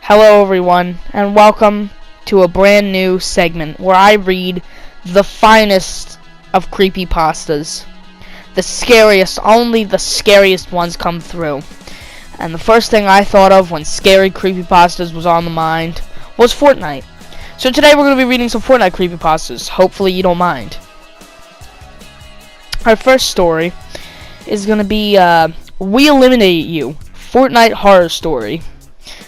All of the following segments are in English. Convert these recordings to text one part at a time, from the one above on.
Hello everyone, and welcome to a brand new segment where I read the finest of creepypastas. The scariest, only the scariest ones come through. And the first thing I thought of when scary creepypastas was on the mind was Fortnite. So today we're going to be reading some Fortnite creepypastas. Hopefully you don't mind. Our first story is going to be We Eliminate You, Fortnite Horror Story.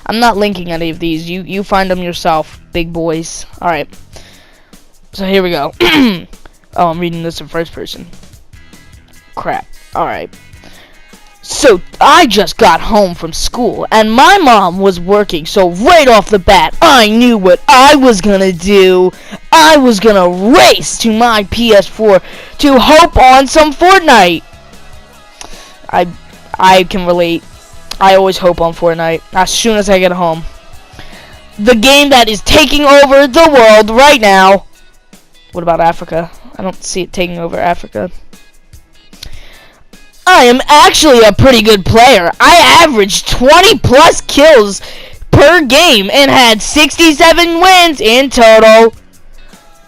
I'm not linking any of these. You find them yourself, big boys. Alright. So here we go. Oh, I'm reading this in first person. Crap. Alright. So, I just got home from school, and my mom was working, so right off the bat, I knew what I was gonna do. I was gonna race to my PS4 to hope on some Fortnite. I can relate. I always hope on Fortnite as soon as I get home. The game that is taking over the world right now. What about Africa? I don't see it taking over Africa. I am actually a pretty good player. I averaged 20 plus kills per game and had 67 wins in total.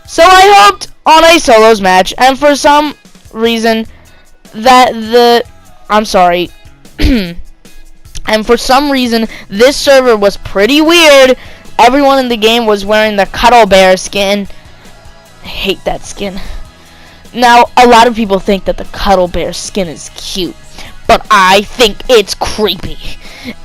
So I hoped on a solos match, and for some reason and for some reason, this server was pretty weird. Everyone in the game was wearing the Cuddle Bear skin. I hate that skin. Now, a lot of people think that the Cuddle Bear skin is cute, but I think it's creepy.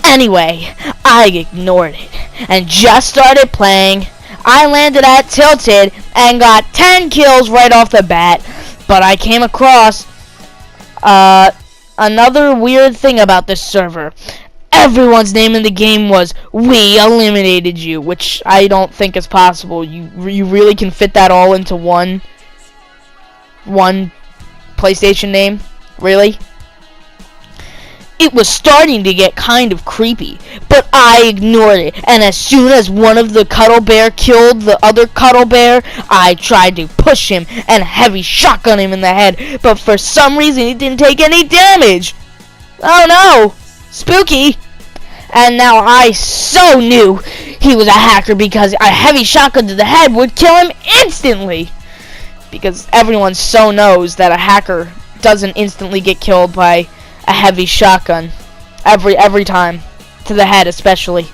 Anyway, I ignored it and just started playing. I landed at Tilted and got 10 kills right off the bat, but I came across another weird thing about this server. Everyone's name in the game was We Eliminated You, which I don't think is possible. You really can fit that all into one PlayStation name? Really? It was starting to get kind of creepy, but I ignored it, and as soon as one of the Cuddle Bear killed the other Cuddle Bear, I tried to push him and heavy shotgun him in the head, but for some reason he didn't take any damage. Oh no! Spooky! And now I so knew he was a hacker because a heavy shotgun to the head would kill him instantly. Because everyone so knows that a hacker doesn't instantly get killed by a heavy shotgun. Every time. To the head especially.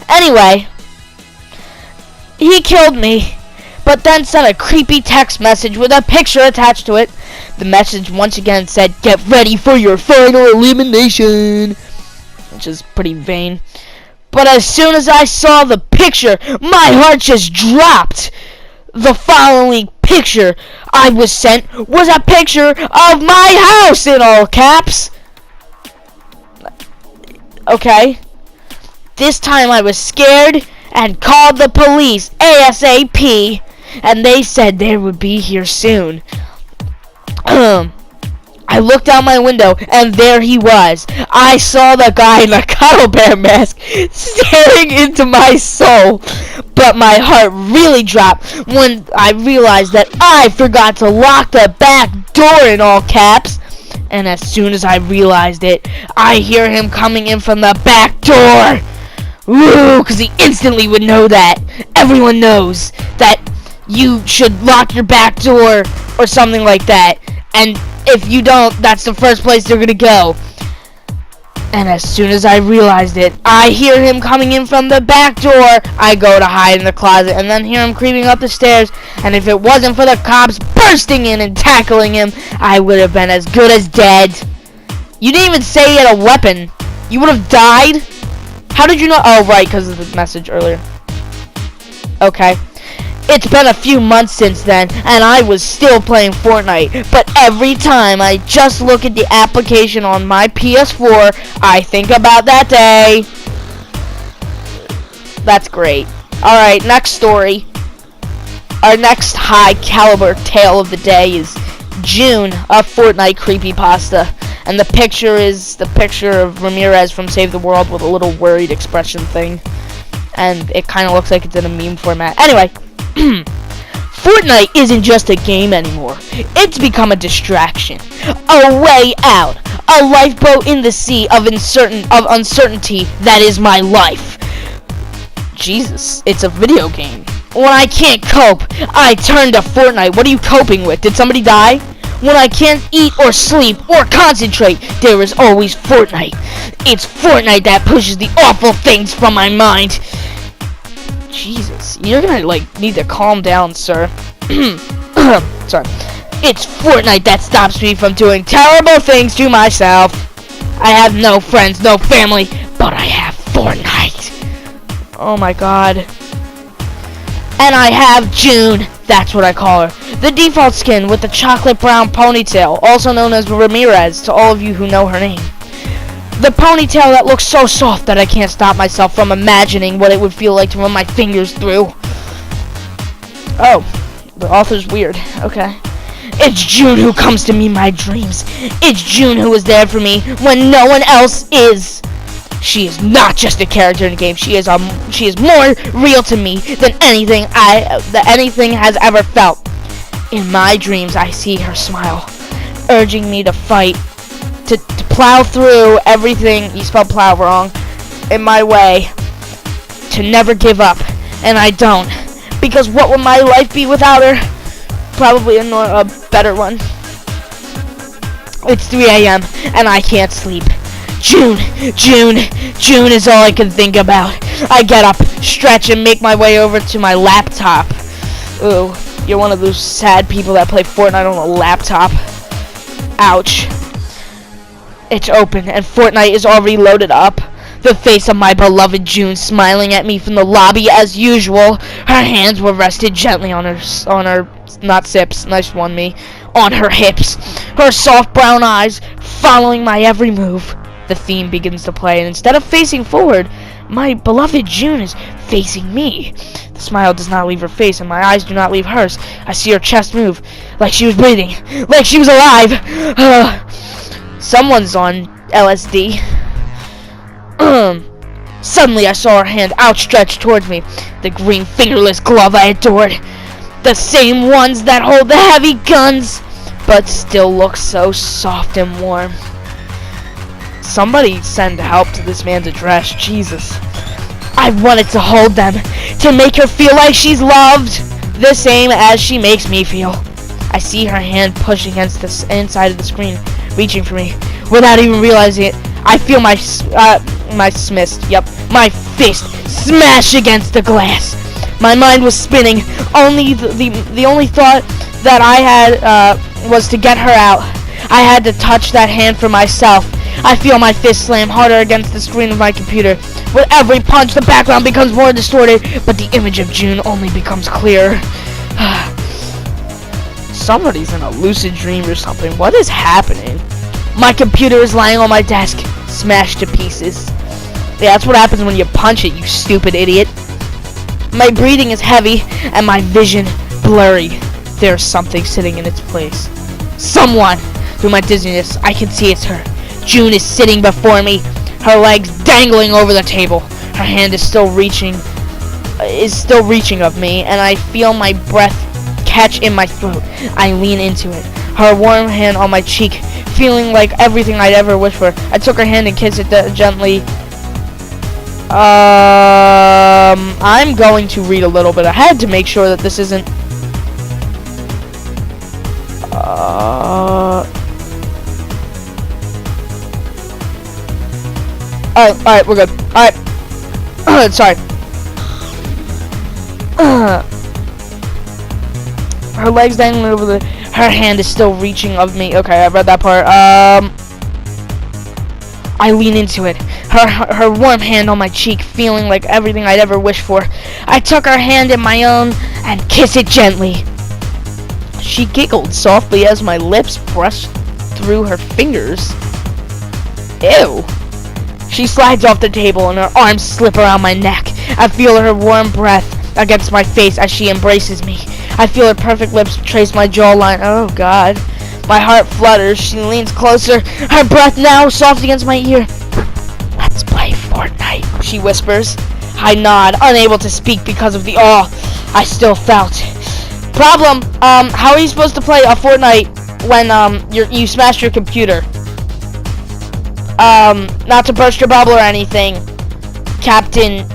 Anyway, he killed me, but then sent a creepy text message with a picture attached to it. The message once again said, "Get ready for your final elimination," which is pretty vain. But as soon as I saw the picture, my heart just dropped. The following picture I was sent was a picture of my house in all caps. Okay. This time I was scared and called the police ASAP, and they said they would be here soon. I looked out my window, and there he was. I saw the guy in the Cuddle Bear mask staring into my soul. But my heart really dropped when I realized that I forgot to lock the back door in all caps. And as soon as I realized it, I hear him coming in from the back door. Woo, because he instantly would know that. Everyone knows that you should lock your back door or something like that. And if you don't, that's the first place they're gonna go. And as soon as I realized it, I hear him coming in from the back door. I go to hide in the closet and then hear him creeping up the stairs. And if it wasn't for the cops bursting in and tackling him, I would have been as good as dead. You didn't even say he had a weapon. You would have died? How did you know? Oh, right, because of the message earlier. Okay. It's been a few months since then, and I was still playing Fortnite, but every time I just look at the application on my PS4, I think about that day. That's great. Alright, next story. Our next high-caliber tale of the day is June, a Fortnite creepypasta, and the picture is the picture of Ramirez from Save the World with a little worried expression thing, and it kind of looks like it's in a meme format. Anyway. Fortnite isn't just a game anymore. It's become a distraction, a way out, a lifeboat in the sea of uncertainty that is my life. Jesus, it's a video game. When I can't cope, I turn to Fortnite. What are you coping with? Did somebody die? When I can't eat or sleep or concentrate, there is always Fortnite. It's Fortnite that pushes the awful things from my mind. Jesus, you're gonna, need to calm down, sir. Sorry. It's Fortnite that stops me from doing terrible things to myself. I have no friends, no family, but I have Fortnite. Oh my god. And I have June. That's what I call her. The default skin with the chocolate brown ponytail, also known as Ramirez to all of you who know her name. The ponytail that looks so soft that I can't stop myself from imagining what it would feel like to run my fingers through. Oh, the author's weird. Okay. It's June who comes to me in my dreams. It's June who is there for me when no one else is. She is not just a character in the game. She is more real to me than anything has ever felt. In my dreams, I see her smile, urging me to fight, to plow through everything. You spelled plow wrong. In my way, to never give up, and I don't. Because what would my life be without her? Probably a better one. It's 3 a.m. and I can't sleep. June is all I can think about. I get up, stretch, and make my way over to my laptop. Ooh, you're one of those sad people that play Fortnite on a laptop. Ouch. It's open, and Fortnite is already loaded up. The face of my beloved June smiling at me from the lobby as usual. Her hands were rested gently on her, not sips, nice one me, on her hips. Her soft brown eyes following my every move. The theme begins to play, and instead of facing forward, my beloved June is facing me. The smile does not leave her face, and my eyes do not leave hers. I see her chest move, like she was breathing, like she was alive. Someone's on LSD. Suddenly I saw her hand outstretched towards me, the green fingerless glove I adored. The same ones that hold the heavy guns, but still look so soft and warm. Somebody send help to this man's address, Jesus. I wanted to hold them, to make her feel like she's loved, the same as she makes me feel. I see her hand push against the inside of the screen, reaching for me. Without even realizing it, I feel my fist smash against the glass. My mind was spinning. The only thought that I had was to get her out. I had to touch that hand for myself. I feel my fist slam harder against the screen of my computer. With every punch, the background becomes more distorted, but the image of June only becomes clearer. Somebody's in a lucid dream or something. What is happening? My computer is lying on my desk, smashed to pieces. Yeah, that's what happens when you punch it, you stupid idiot. My breathing is heavy, and my vision blurry. There's something sitting in its place. Someone! Through my dizziness, I can see it's her. June is sitting before me, her legs dangling over the table. Her hand is still reaching of me, and I feel my breath catch in my throat. I lean into it, her warm hand on my cheek, feeling like everything I'd ever wished for. I took her hand and kissed it gently. I'm going to read a little bit ahead to make sure that this isn't alright, we're good. Alright. Sorry. Her legs dangling over her hand is still reaching of me. Okay, I read that part. I lean into it. Her warm hand on my cheek, feeling like everything I'd ever wished for. I took her hand in my own and kissed it gently. She giggled softly as my lips brushed through her fingers. Ew. She slides off the table and her arms slip around my neck. I feel her warm breath against my face as she embraces me. I feel her perfect lips trace my jawline. Oh God. My heart flutters. She leans closer. Her breath now soft against my ear. Let's play Fortnite, she whispers. I nod, unable to speak because of the awe I still felt. Problem, how are you supposed to play a Fortnite when, you smashed your computer? Not to burst your bubble or anything, Captain,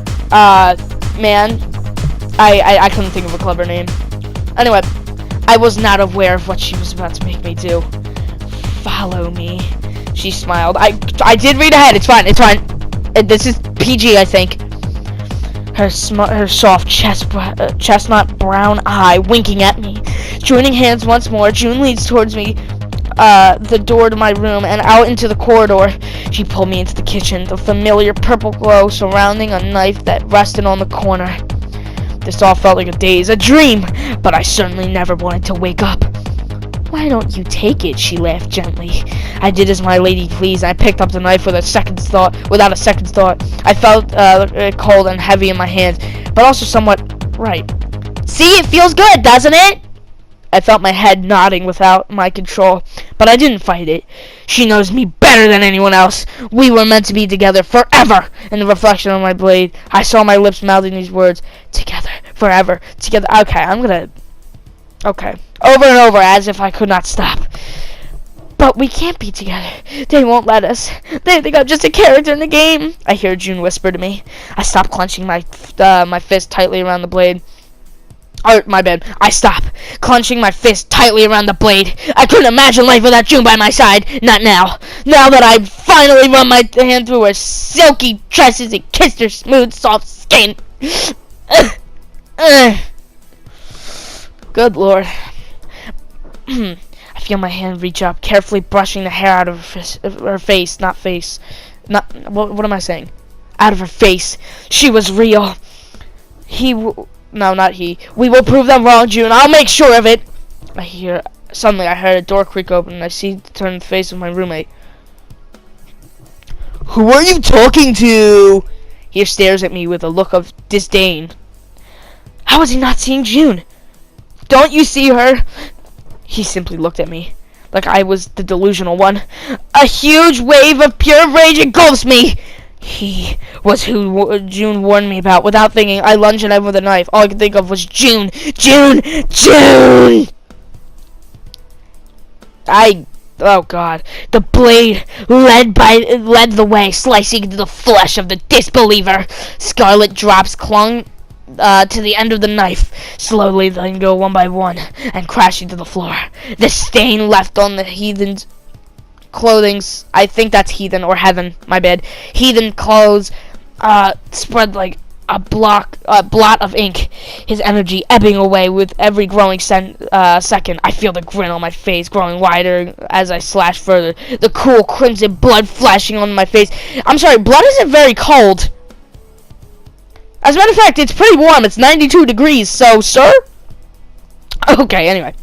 man. I couldn't think of a clever name. Anyway, I was not aware of what she was about to make me do. Follow me. She smiled. I did read ahead. It's fine. This is PG, I think. Her soft chestnut brown eye winking at me. Joining hands once more, June leads towards me, the door to my room and out into the corridor. She pulled me into the kitchen, the familiar purple glow surrounding a knife that rested on the corner. This all felt like a daze, a dream, but I certainly never wanted to wake up. Why don't you take it? She laughed gently. I did as my lady pleased. I picked up the knife without a second's thought. I felt cold and heavy in my hands, but also somewhat right. See, it feels good, doesn't it? I felt my head nodding without my control, but I didn't fight it. She knows me better than anyone else. We were meant to be together forever. In the reflection of my blade, I saw my lips mouthing these words. Together, forever, together. Okay. Over and over, as if I could not stop. But we can't be together. They won't let us. They think I'm just a character in the game. I hear June whisper to me. I stop clenching my fist tightly around the blade. Oh, my bad. I stop, clenching my fist tightly around the blade. I couldn't imagine life without June by my side. Not now. Now that I've finally run my hand through her silky tresses and kissed her smooth, soft skin. Good Lord. I feel my hand reach up, carefully brushing the hair out of her face. What am I saying? Out of her face. She was real. No, not he. We will prove them wrong, June. I'll make sure of it. Suddenly I heard a door creak open and I see the turned face of my roommate. Who are you talking to? He stares at me with a look of disdain. How is he not seeing June? Don't you see her? He simply looked at me like I was the delusional one. A huge wave of pure rage engulfs me. He was who June warned me about. Without thinking, I lunged at him with a knife. All I could think of was June. June! Oh God. The blade led the way, slicing into the flesh of the disbeliever. Scarlet drops clung to the end of the knife, slowly letting go one by one and crashing to the floor. The stain left on the heathen's clothing, I think that's heathen or heaven, my bad. Heathen clothes spread like a blot of ink, his energy ebbing away with every growing second. I feel the grin on my face growing wider as I slash further, the cool crimson blood flashing on my face. I'm sorry, blood isn't very cold. As a matter of fact, it's pretty warm. It's 92 degrees, so, sir? Okay, anyway.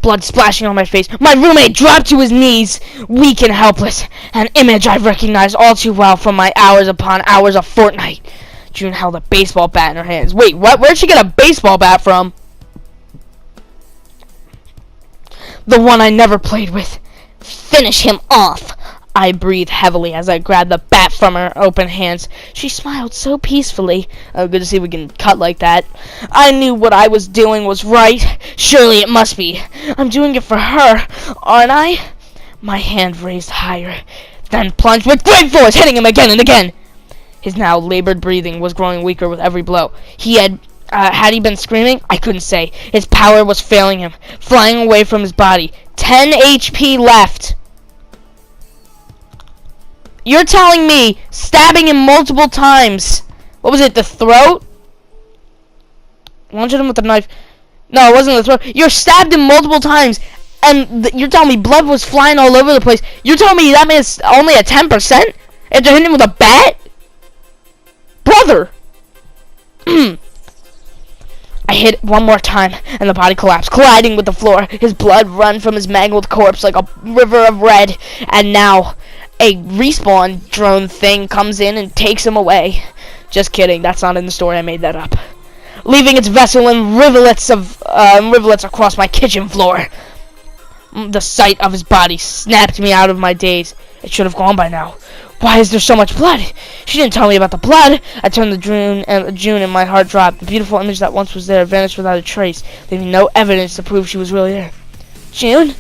Blood splashing on my face. My roommate dropped to his knees, weak and helpless. An image I've recognized all too well from my hours upon hours of Fortnite. June held a baseball bat in her hands. Wait, what? Where'd she get a baseball bat from? The one I never played with. Finish him off. I breathed heavily as I grabbed the bat from her open hands. She smiled so peacefully. Oh, good to see we can cut like that. I knew what I was doing was right. Surely it must be. I'm doing it for her, aren't I? My hand raised higher, then plunged with great force, hitting him again and again. His now labored breathing was growing weaker with every blow. Had he been screaming? I couldn't say. His power was failing him, flying away from his body. 10 HP left. You're telling me stabbing him multiple times. What was it, the throat? Lunged him with the knife. No, it wasn't the throat. You're stabbed him multiple times, and you're telling me blood was flying all over the place. You're telling me that man's only at 10%? After hitting him with a bat? Brother! I hit one more time, and the body collapsed, colliding with the floor. His blood run from his mangled corpse like a river of red, and now a respawn drone thing comes in and takes him away. Just kidding, that's not in the story, I made that up. Leaving its vessel in rivulets across my kitchen floor. The sight of his body snapped me out of my daze. It should have gone by now. Why is there so much blood? She didn't tell me about the blood. I turned to June and my heart dropped. The beautiful image that once was there vanished without a trace, leaving no evidence to prove she was really there. June?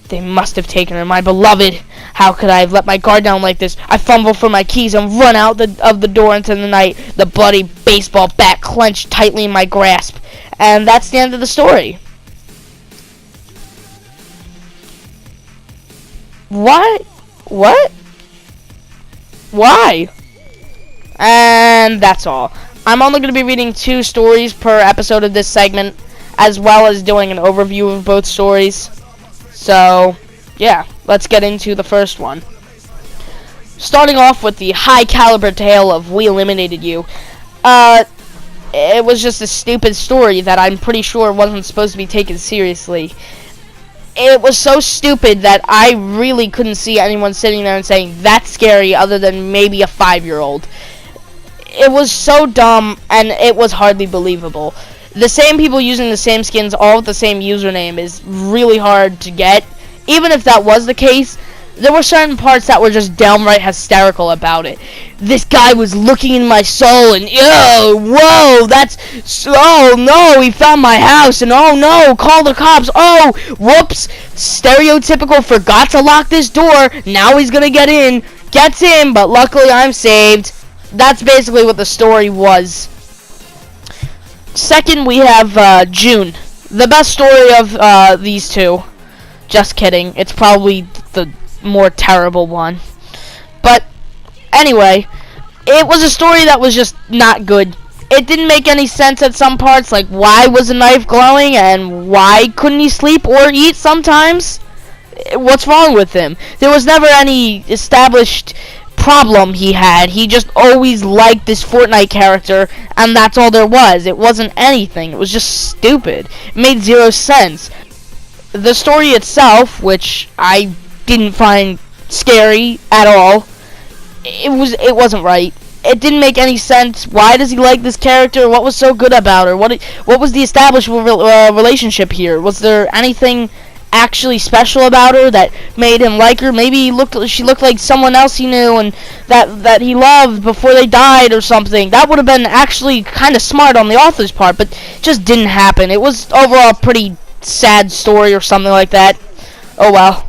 They must have taken her, my beloved. How could I have let my guard down like this? I fumble for my keys and run out of the door into the night, the bloody baseball bat clenched tightly in my grasp. And that's the end of the story. What? What? Why? And that's all. I'm only going to be reading 2 stories per episode of this segment, as well as doing an overview of both stories. So, yeah, let's get into the first one. Starting off with the high caliber tale of We Eliminated You. It was just a stupid story that I'm pretty sure wasn't supposed to be taken seriously. It was so stupid that I really couldn't see anyone sitting there and saying, that's scary, other than maybe a 5-year-old. It was so dumb, and it was hardly believable. The same people using the same skins, all with the same username, is really hard to get. Even if that was the case, there were certain parts that were just downright hysterical about it. This guy was looking in my soul, and whoa, oh no, he found my house, and oh no, call the cops, oh, whoops, stereotypical, forgot to lock this door, now he's gonna get in, gets in, but luckily I'm saved. That's basically what the story was. Second, we have June, the best story of these 2. Just kidding, it's probably the more terrible one. But anyway, it was a story that was just not good. It didn't make any sense at some parts, like why was the knife glowing and why couldn't he sleep or eat sometimes? What's wrong with him? There was never any established problem he had. He just always liked this Fortnite character, and that's all there was. It wasn't anything. It was just stupid. It made 0 sense. The story itself, which I didn't find scary at all, it wasn't right. It didn't make any sense. Why does he like this character? What was so good about her? What was the established relationship here? Was there anything actually special about her that made him like her? Maybe she looked like someone else he knew and that he loved before they died or something. That would have been actually kind of smart on the author's part, but it just didn't happen. It was overall a pretty sad story or something like that. Oh well.